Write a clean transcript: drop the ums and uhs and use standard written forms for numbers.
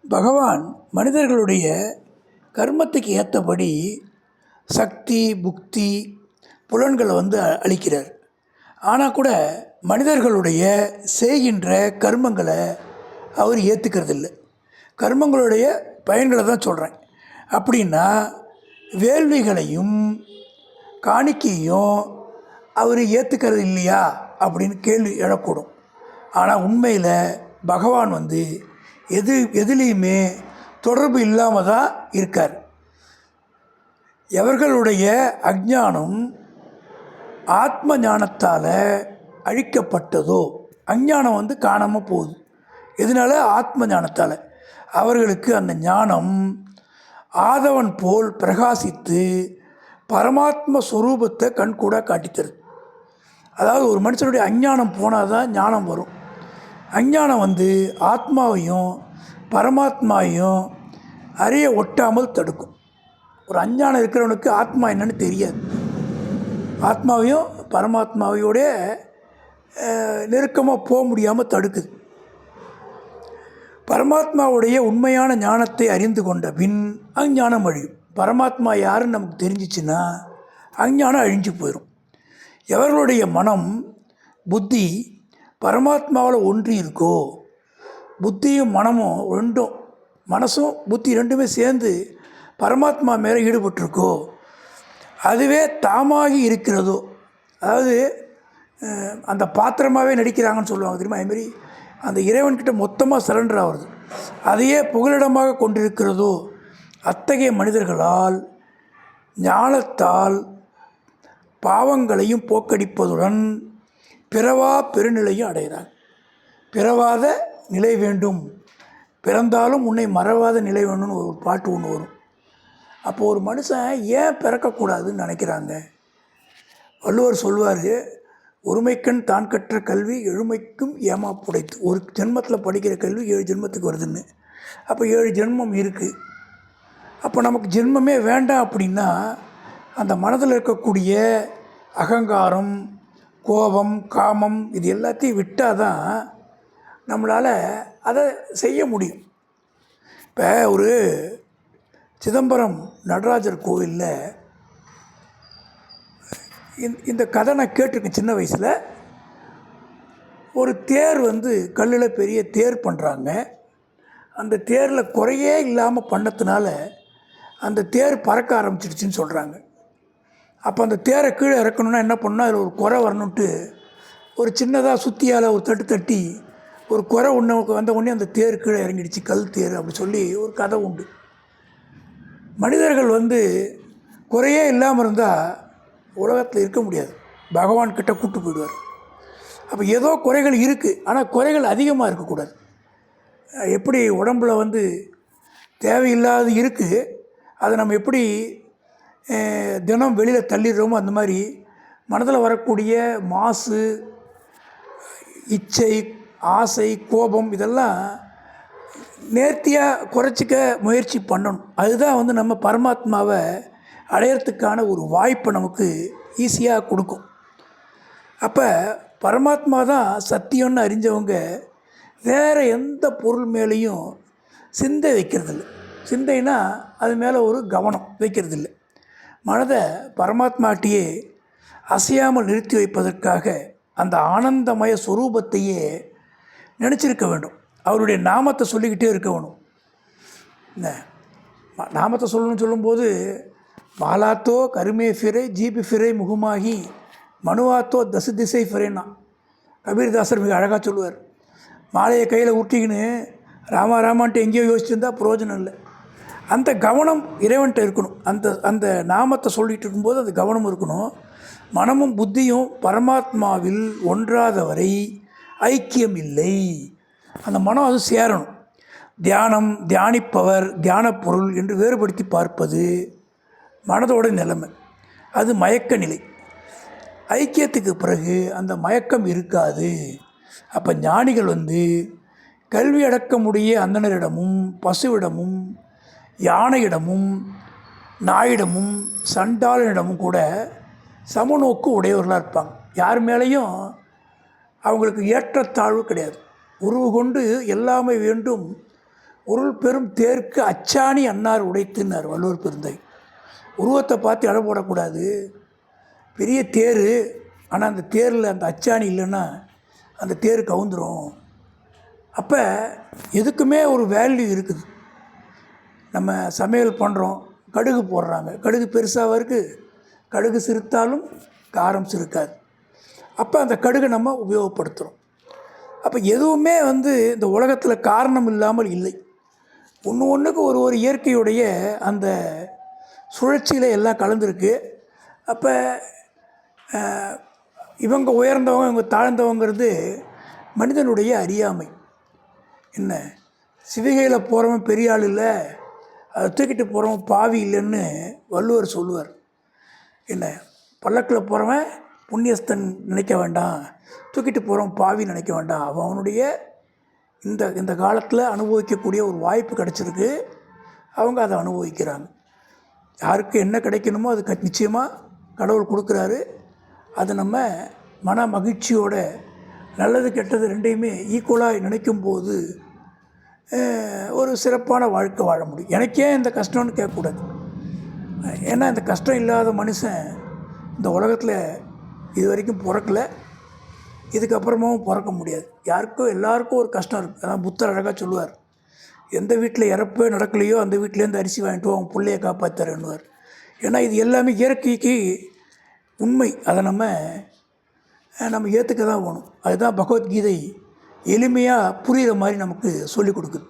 பகவான் மனிதர்களுடைய கர்மத்துக்கு ஏற்றபடி சக்தி புக்தி புலன்களை அளிக்கிறார். ஆனால் கூட மனிதர்களுடைய செய்கின்ற கர்மங்களை அவர் ஏற்றுக்கிறதில்லை. கர்மங்களுடைய பயன்களை தான் சொல்கிறேன். அப்படின்னா வேள்விகளையும் காணிக்கையும் அவர் ஏற்றுக்கிறது இல்லையா அப்படின்னு கேள்வி எழக்கூடும். ஆனால் உண்மையில் பகவான் எதுலேயுமே தொடர்பு இல்லாமல் தான் இருக்கார். எவர்களுடைய அஞ்ஞானம் ஆத்ம ஞானத்தால் அழிக்கப்பட்டதோ, அஞ்ஞானம் காணாமல் போகுது. எதனால? ஆத்ம ஞானத்தால். அவர்களுக்கு அந்த ஞானம் ஆதவன் போல் பிரகாசித்து பரமாத்ம ஸ்வரூபத்தை கண்கூட காட்டித்தருது. அதாவது ஒரு மனுஷனுடைய அஞ்ஞானம் போனால் தான் ஞானம் வரும். அஞ்ஞானம் ஆத்மாவையும் பரமாத்மாவையும் அறிய ஒட்டாமல் தடுக்கும். ஒரு அஞ்ஞானம் இருக்கிறவனுக்கு ஆத்மா என்னன்னு தெரியாது. ஆத்மாவையும் பரமாத்மாவையோட நெருக்கமாக போக முடியாமல் தடுக்குது. பரமாத்மாவுடைய உண்மையான ஞானத்தை அறிந்து கொண்ட பின் அஞ்ஞானம் அழியும். பரமாத்மா யாருன்னு நமக்கு தெரிஞ்சிச்சுன்னா அஞ்ஞானம் அழிஞ்சு போயிடும். எவர்களுடைய மனம் புத்தி பரமாத்மாவில் ஒன்றி இருக்கோ, புத்தியும் மனமும் ரெண்டும், மனசும் புத்தி ரெண்டுமே சேர்ந்து பரமாத்மா மேலே ஈடுபட்டிருக்கோ, அதுவே தாமாகி இருக்கிறதோ, அதாவது அந்த பாத்திரமாகவே நடிக்கிறாங்கன்னு சொல்லுவாங்க தெரியுமா? அதுமாரி அந்த இறைவன்கிட்ட மொத்தமாக சரண்டர் ஆகுறது, அதையே புகலிடமாக கொண்டிருக்கிறதோ, அத்தகைய மனிதர்களால் ஞானத்தால் பாவங்களையும் போக்கடிப்பதுடன் பிறவா பெருநிலையும் அடைகிறாங்க. பிறவாத நிலை வேண்டும், பிறந்தாலும் உன்னை மறவாத நிலை வேணும்னு ஒரு பாட்டு ஒன்று வரும். அப்போது ஒரு மனுஷன் ஏன் பிறக்கக்கூடாதுன்னு நினைக்கிறாங்க? வள்ளுவர் சொல்வார், ஒருமைக்கண் தான் கற்ற கல்வி எழுமைக்கும் ஏமாப்புடைத்து. ஒரு ஜென்மத்தில் படிக்கிற கல்வி 7 ஜென்மத்துக்கு வருதுன்னு. அப்போ 7 ஜென்மம் இருக்குது. அப்போ நமக்கு ஜென்மமே வேண்டாம் அப்படின்னா அந்த மனதில் இருக்கக்கூடிய அகங்காரம், கோபம், காமம் இது எல்லாத்தையும் விட்டால் தான் நம்மளால் அதை செய்ய முடியும். இப்போ ஒரு சிதம்பரம் நடராஜர் கோவிலில் இந்த கதை நான் கேட்டிருக்கேன் சின்ன வயசில். ஒரு தேர் கல்லில் பெரிய தேர் பண்ணுறாங்க. அந்த தேரில் குறையே இல்லாமல் பண்ணதுனால அந்த தேர் பறக்க ஆரம்பிச்சிடுச்சின்னு சொல்கிறாங்க. அப்போ அந்த தேரை கீழே இறக்கணுன்னா என்ன பண்ணால் அதில் ஒரு குறை வரணுன்ட்டு ஒரு சின்னதாக சுற்றியால் ஒரு தட்டு தட்டி ஒரு குறை ஒன்று வந்த உடனே அந்த தேர் கீழே இறங்கிடுச்சு, கல் தேர் அப்படி சொல்லி ஒரு கதை உண்டு. மனிதர்கள் குறையே இல்லாமல் இருந்தால் உலகத்தில் இருக்க முடியாது. பகவான் கிட்ட கூட்டு போயிடுவார். அப்போ ஏதோ குறைகள் இருக்குது, ஆனால் குறைகள் அதிகமாக இருக்கக்கூடாது. எப்படி உடம்பில் தேவையில்லாத இருக்குது, அதை நம்ம எப்படி தினம் வெளியில் தள்ளிடுறோமோ அந்த மாதிரி மனதில் வரக்கூடிய மாசு, இச்சை, ஆசை, கோபம் இதெல்லாம் நேர்த்தியாக குறைச்சிக்க முயற்சி பண்ணணும். அதுதான் நம்ம பரமாத்மாவை அடையிறதுக்கான ஒரு வாய்ப்பை நமக்கு ஈஸியாக கொடுக்கும். அப்போ பரமாத்மா தான் சத்தியம்னு அறிஞ்சவங்க வேறு எந்த பொருள் மேலேயும் சிந்தை வைக்கிறதில்ல. சிந்தைனா அது மேலே ஒரு கவனம் வைக்கிறதில்லை. மனதை பரமாத்மாட்டியே அசையாமல் நிறுத்தி வைப்பதற்காக அந்த ஆனந்தமய ஸ்வரூபத்தையே நினச்சிருக்க வேண்டும். அவருடைய நாமத்தை சொல்லிக்கிட்டே இருக்க வேணும். இந்த நாமத்தை சொல்லணும்னு சொல்லும்போது மாலாத்தோ கருமே ஃபிரை ஜீபி ஃபிரை முகமாகி மனுவாத்தோ தசு திசை ஃபிரைன்னா கபீர்தாசர் மிக அழகாக சொல்லுவார். மாலையை கையில் ஊட்டிக்கின்னு ராமா ராமான்ட்டு எங்கேயோ யோசிச்சுருந்தா பிரயோஜனம் இல்லை. அந்த கவனம் இறைவன்கிட்ட இருக்கணும். அந்த நாமத்தை சொல்லிகிட்டு இருக்கும்போது அது கவனம் இருக்கணும். மனமும் புத்தியும் பரமாத்மாவில் ஒன்றாதவரை ஐக்கியம் இல்லை. அந்த மனம் அது சேரணும். தியானம், தியானிப்பவர், தியானப்பொருள் என்று வேறுபடுத்தி பார்ப்பது மனதோட நிலைமை. அது மயக்க நிலை. ஐக்கியத்துக்கு பிறகு அந்த மயக்கம் இருக்காது. அப்போ ஞானிகள் கல்வி அடக்கமுடைய அந்தணரிடமும் பசுவிடமும் யானையிடமும் நாயிடமும் சண்டாளனிடமும் கூட சமநோக்கு உடையவர்களாக இருப்பாங்க. யார் மேலேயும் அவங்களுக்கு ஏற்றத்தாழ்வு கிடையாது. உருவு கொண்டு எல்லாமே வேண்டும், உருள் பெரும் தேருக்கு அச்சாணி அன்னார் உடைத்துன்னார் வள்ளுவர் பெருந்தை. உருவத்தை பார்த்து இட போடக்கூடாது. பெரிய தேர், ஆனால் அந்த தேரில் அந்த அச்சாணி இல்லைன்னா அந்த தேர் கவுந்துரும். அப்போ எதுக்குமே ஒரு வேல்யூ இருக்குது. நம்ம சமையல் பண்ணுறோம், கடுகு போடுறாங்க, கடுகு பெருசாக இருக்குது, கடுகு சிறுத்தாலும் காரம் சிறுக்காது. அப்போ அந்த கடுகை நம்ம உபயோகப்படுத்துகிறோம். அப்போ எதுவுமே இந்த உலகத்தில் காரணம் இல்லாமல் இல்லை. ஒன்றுக்கு ஒரு இயற்கையுடைய அந்த சுழற்சியில் எல்லாம் கலந்துருக்கு. அப்போ இவங்க உயர்ந்தவங்க இவங்க தாழ்ந்தவங்கிறது மனிதனுடைய அறியாமை. என்ன, சிவிகையில் போகிறவன் பெரிய ஆள் இல்லை, அதை தூக்கிட்டு போகிறவன் பாவி இல்லைன்னு வள்ளுவர் சொல்லுவார். என்ன, பல்லக்கில் போகிறவன் புண்ணியஸ்தன் நினைக்க வேண்டாம், தூக்கிட்டு போகிறவன் பாவி நினைக்க வேண்டாம். அவனுடைய இந்த காலத்தில் அனுபவிக்கக்கூடிய ஒரு வாய்ப்பு கிடச்சிருக்கு, அவங்க அதை அனுபவிக்கிறாங்க. யாருக்கு என்ன கிடைக்கணுமோ அது நிச்சயமாக கடவுள் கொடுக்குறாரு. அதை நம்ம மன மகிழ்ச்சியோட நல்லது கெட்டது ரெண்டையுமே ஈக்குவலாக நினைக்கும் போது ஒரு சிறப்பான வாழ்க்கை வாழ முடியும். எனக்கே இந்த கஷ்டம்னு கேட்கக்கூடாது. ஏன்னா இந்த கஷ்டம் இல்லாத மனுஷன் இந்த உலகத்தில் இது வரைக்கும் பிறக்கலை, இதுக்கப்புறமாவும் பிறக்க முடியாது. யாருக்கும் எல்லாருக்கும் ஒரு கஷ்டம் இருக்குது. அதான் புத்தர் அழகாக சொல்லுவார், எந்த வீட்டில் இறப்பே நடக்கலையோ அந்த வீட்டிலேருந்து அரிசி வாங்கிட்டு அவன் பிள்ளையை காப்பாற்றுறேன்னுவார். ஏன்னா இது எல்லாமே இயற்கைக்கு உண்மை. அதை நம்ம ஏற்றுக்க தான் வேணும். அதுதான் பகவத்கீதை எளிமையாக புரிகிற மாதிரி நமக்கு சொல்லிக் கொடுக்குது.